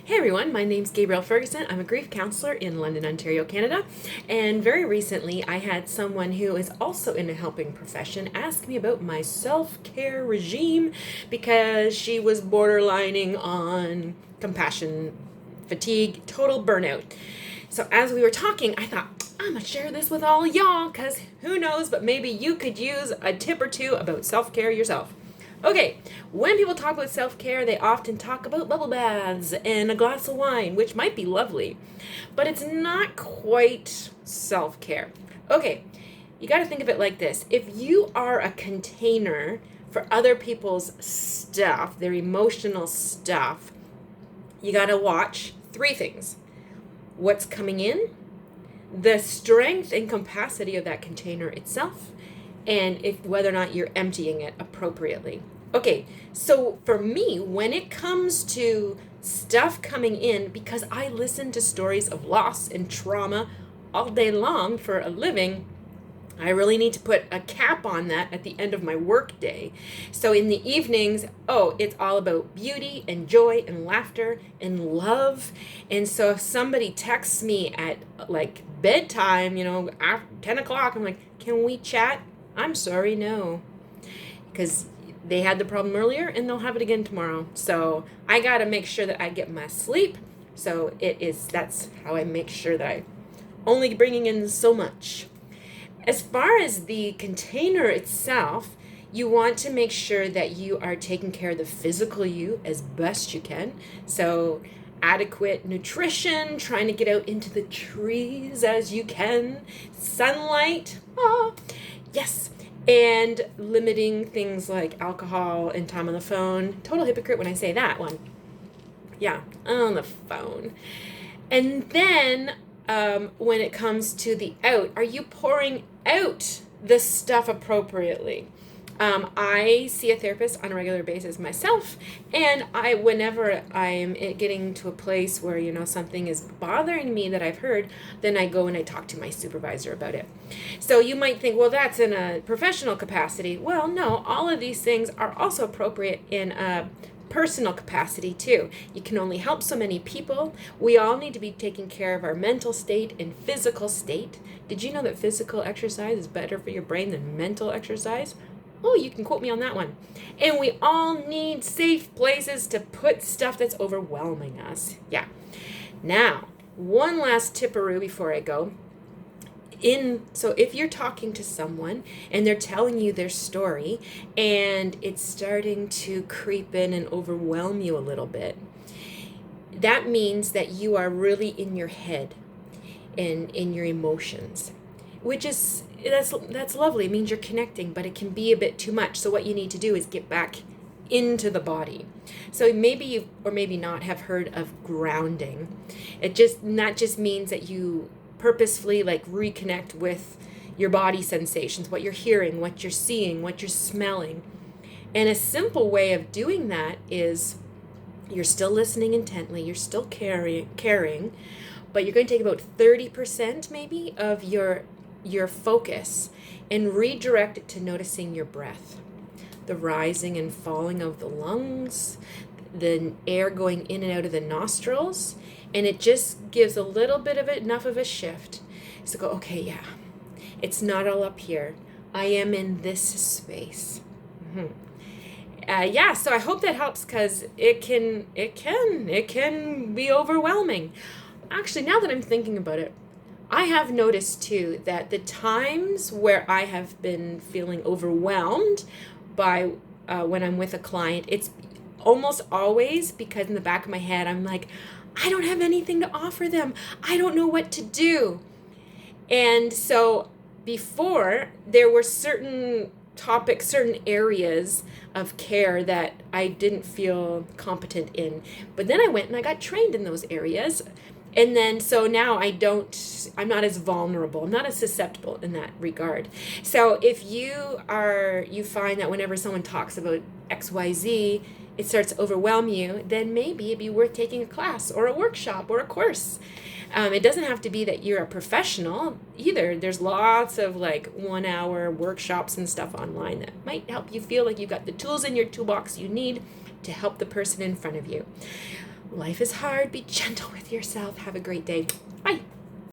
Hey everyone, my name's Gabrielle Ferguson. I'm a grief counselor in London, Ontario, Canada. And very recently, I had someone who is also in a helping profession ask me about my self-care regime because she was borderlining on compassion fatigue, total burnout. So as we were talking, I thought, I'm gonna share this with all y'all because who knows, but maybe you could use a tip or two about self-care yourself. Okay, when people talk about self-care, they often talk about bubble baths and a glass of wine, which might be lovely, but it's not quite self-care. Okay, you got to think of it like this. If you are a container for other people's stuff, their emotional stuff, you got to watch three things. What's coming in, the strength and capacity of that container itself, and if whether or not you're emptying it appropriately. Okay, so for me, when it comes to stuff coming in, because I listen to stories of loss and trauma all day long for a living, I really need to put a cap on that at the end of my work day. So in the evenings, it's all about beauty and joy and laughter and love. And so if somebody texts me at like bedtime, after 10 o'clock, I'm like, can we chat? I'm sorry, no. Because they had the problem earlier and they'll have it again tomorrow. So I got to make sure that I get my sleep. So that's how I make sure that I only bringing in so much. As far as the container itself, you want to make sure that you are taking care of the physical you as best you can. So adequate nutrition, trying to get out into the trees as you can, sunlight, yes, and limiting things like alcohol and time on the phone. Total hypocrite when I say that one. Yeah, on the phone. And then when it comes to the out, are you pouring out the stuff appropriately? I see a therapist on a regular basis myself, and whenever I'm getting to a place where something is bothering me that I've heard, then I go and I talk to my supervisor about it. So you might think, well, that's in a professional capacity. Well, no, all of these things are also appropriate in a personal capacity too. You can only help so many people. We all need to be taking care of our mental state and physical state. Did you know that physical exercise is better for your brain than mental exercise? Oh, you can quote me on that one. And we all need safe places to put stuff that's overwhelming us. Yeah. Now, one last tipperoo before I go. So if you're talking to someone and they're telling you their story and it's starting to creep in and overwhelm you a little bit, that means that you are really in your head and in your emotions, which is that's lovely. It means you're connecting, but it can be a bit too much. So what you need to do is get back into the body. So maybe you or maybe not have heard of grounding. That just means that you purposefully reconnect with your body sensations, what you're hearing, what you're seeing, what you're smelling. And a simple way of doing that is you're still listening intently, you're still caring, but you're going to take about 30% maybe of your focus and redirect it to noticing your breath, the rising and falling of the lungs, the air going in and out of the nostrils, and it just gives a little bit of enough of a shift. So go, okay, yeah, it's not all up here. I am in this space. So I hope that helps because it can be overwhelming. Actually, now that I'm thinking about it, I have noticed too that the times where I have been feeling overwhelmed by when I'm with a client, it's almost always because in the back of my head, I'm like, I don't have anything to offer them. I don't know what to do. And so before, there were certain topics, certain areas of care that I didn't feel competent in. But then I went and I got trained in those areas. And then, so now I'm not as vulnerable. I'm not as susceptible in that regard. So if you find that whenever someone talks about XYZ, it starts to overwhelm you, then maybe it'd be worth taking a class or a workshop or a course. It doesn't have to be that you're a professional either. There's lots of 1 hour workshops and stuff online that might help you feel like you've got the tools in your toolbox you need to help the person in front of you. Life is hard. Be gentle with yourself. Have a great day. Bye.